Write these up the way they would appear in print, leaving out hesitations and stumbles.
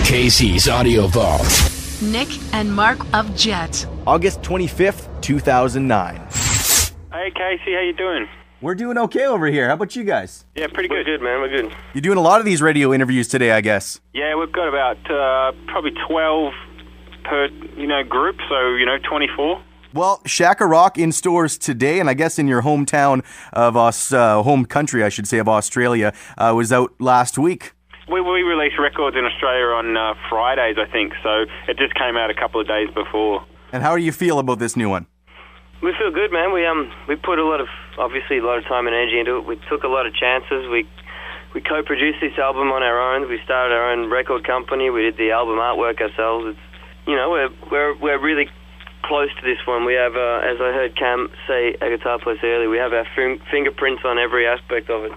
Casey's Audio Vault. Nick and Mark of Jet. August 25th, 2009. Hey Casey, how you doing? We're doing okay over here. How about you guys? Yeah, pretty good. We're good, man. We're good. You're doing a lot of these radio interviews today, I guess. Yeah, we've got about probably 12 per group, so 24. Well, Shaka Rock in stores today, and I guess in your hometown of home country, I should say, of Australia, was out last week. We release records in Australia on Fridays, I think, so it just came out a couple of days before. And how do you feel about this new one? We feel good, man. We put a lot of time and energy into it. We took a lot of chances. We co-produced this album on our own. We started our own record company. We did the album artwork ourselves. We're really close to this one. We have, as I heard Cam say, a guitar player earlier, we have our fingerprints on every aspect of it.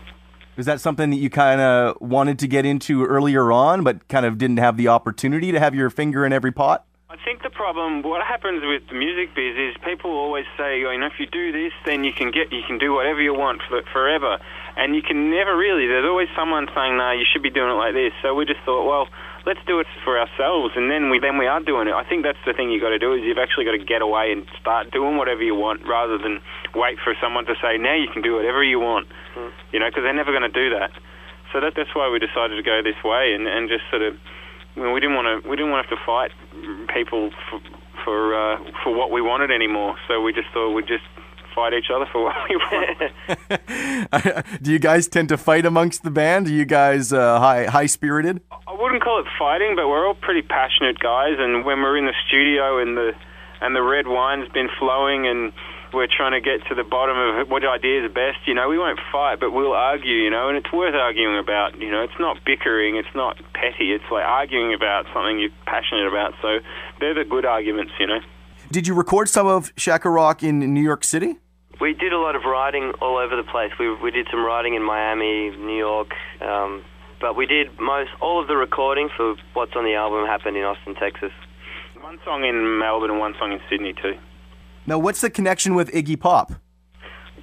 Is that something that you kind of wanted to get into earlier on, but kind of didn't have the opportunity to have your finger in every pot? I think the problem, what happens with the music biz is people always say, if you do this, then you can do whatever you want forever. And you can never really. There's always someone saying, no, you should be doing it like this. So we just thought, well, let's do it for ourselves, and then we are doing it. I think that's the thing you got to do, is you've actually got to get away and start doing whatever you want, rather than wait for someone to say, now you can do whatever you want, because they're never going to do that. So that's why we decided to go this way, and just sort of, we didn't want to have to fight people for what we wanted anymore. So we just thought we'd just fight each other for what we want. Do you guys tend to fight amongst the band? Are you guys high-spirited? I wouldn't call it fighting, but we're all pretty passionate guys, and when we're in the studio and the red wine's been flowing and we're trying to get to the bottom of what idea is best, we won't fight, but we'll argue, and it's worth arguing about. It's not bickering, it's not petty, it's like arguing about something you're passionate about, so they're the good arguments, Did you record some of Shaka Rock in New York City? We did a lot of writing all over the place. We did some writing in Miami, New York, but we did all of the recording for what's on the album happened in Austin, Texas. One song in Melbourne and one song in Sydney too. Now, what's the connection with Iggy Pop?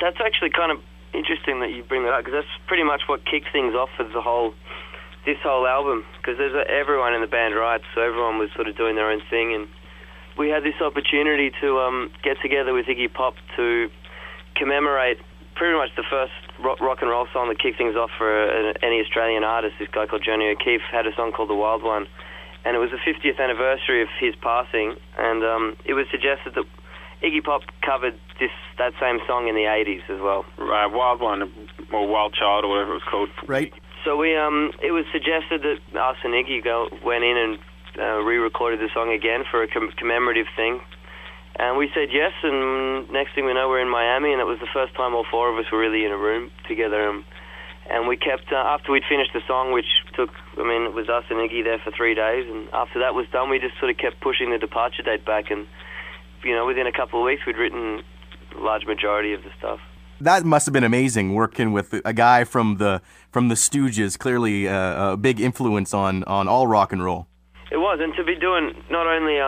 That's actually kind of interesting that you bring that up, because that's pretty much what kicked things off for this whole album, because everyone in the band writes, so everyone was sort of doing their own thing, and we had this opportunity to get together with Iggy Pop to commemorate pretty much the first rock and roll song that kicked things off for any Australian artist. This guy called Johnny O'Keefe had a song called The Wild One, and it was the 50th anniversary of his passing, and it was suggested that Iggy Pop covered that same song in the 80s as well. Right, Wild One, or Wild Child, or whatever it was called. Right. So it was suggested that us and Iggy went in and re-recorded the song again for a commemorative thing. And we said yes, and next thing we know, we're in Miami, and it was the first time all four of us were really in a room together. And we kept, after we'd finished the song, which took, it was us and Iggy there for 3 days, and after that was done, we just sort of kept pushing the departure date back, and, within a couple of weeks, we'd written a large majority of the stuff. That must have been amazing, working with a guy from the Stooges, clearly a big influence on all rock and roll. It was, and to be doing not only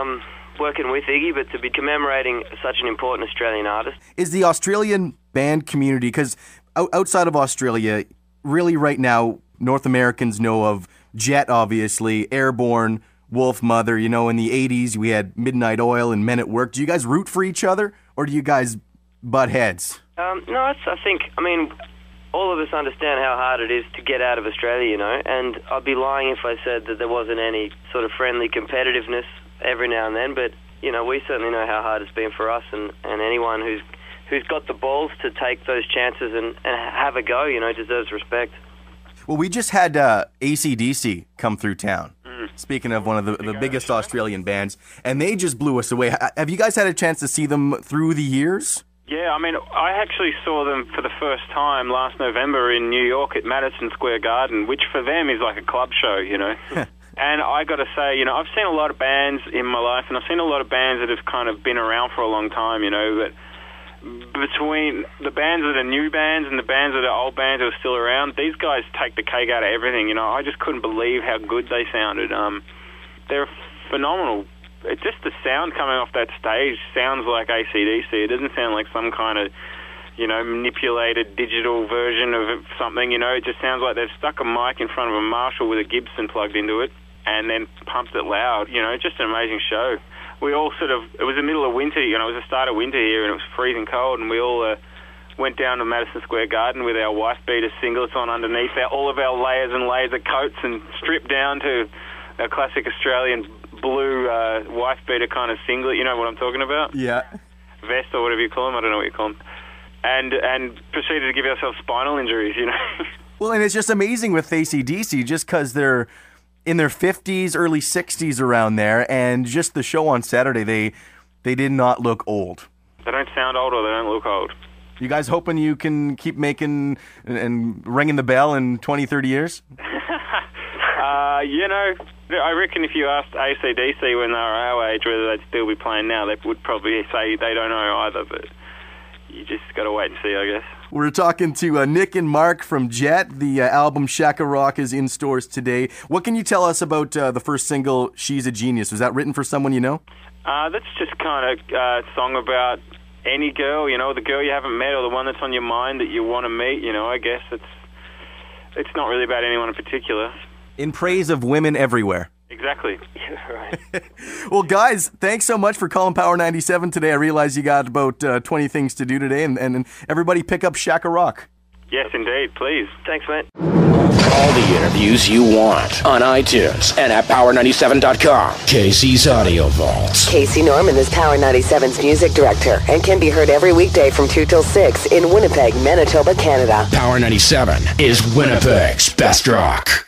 working with Iggy, but to be commemorating such an important Australian artist. Is the Australian band community, because outside of Australia, really right now, North Americans know of Jet, obviously, Airborne, Wolf Mother, in the 80s we had Midnight Oil and Men at Work. Do you guys root for each other, or do you guys butt heads? No, I think, all of us understand how hard it is to get out of Australia, and I'd be lying if I said that there wasn't any sort of friendly competitiveness every now and then, but, we certainly know how hard it's been for us, and anyone who's got the balls to take those chances and have a go, deserves respect. Well, we just had AC/DC come through town. Speaking of one of the biggest Australian bands, and they just blew us away. Have you guys had a chance to see them through the years? Yeah, I actually saw them for the first time last November in New York at Madison Square Garden, which for them is like a club show, And I got to say, I've seen a lot of bands in my life, and I've seen a lot of bands that have kind of been around for a long time, but between the bands that are new bands and the bands that are old bands that are still around, these guys take the cake out of everything. I just couldn't believe how good they sounded. They're phenomenal. It's just the sound coming off that stage sounds like AC/DC. It doesn't sound like some kind of, manipulated digital version of something. It just sounds like they've stuck a mic in front of a Marshall with a Gibson plugged into it. and then pumped it loud. You know, just an amazing show. We all it was the middle of winter, you know, it was the start of winter here, and it was freezing cold, and we all went down to Madison Square Garden with our wife-beater singlets on underneath all of our layers and layers of coats, and stripped down to our classic Australian blue wife-beater kind of singlet, you know what I'm talking about? Yeah. Vest or whatever you call them, I don't know what you call them. And proceeded to give ourselves spinal injuries, you know. Well, and it's just amazing with AC/DC, just because they're in their 50s, early 60s around there, and just the show on Saturday, they did not look old. They don't sound old or they don't look old. You guys hoping you can keep making and ringing the bell in 20, 30 years? You know, I reckon if you asked AC/DC when they were our age whether they'd still be playing now, they would probably say they don't know either, but you just got to wait and see, I guess. We're talking to Nick and Mark from Jet. The album Shaka Rock is in stores today. What can you tell us about the first single, She's a Genius? Was that written for someone you know? That's just kind of a song about any girl, you know, the girl you haven't met or the one that's on your mind that you want to meet, you know. I guess it's not really about anyone in particular. In praise of women everywhere. Exactly. Right. Well, guys, thanks so much for calling Power 97 today. I realize you got about 20 things to do today, and everybody pick up Shaka Rock. Yes, indeed. Please. Thanks, mate. All the interviews you want on iTunes and at power97.com. Casey's Audio Vault. Casey Norman is Power 97's music director and can be heard every weekday from 2 till 6 in Winnipeg, Manitoba, Canada. Power 97 is Winnipeg's best rock.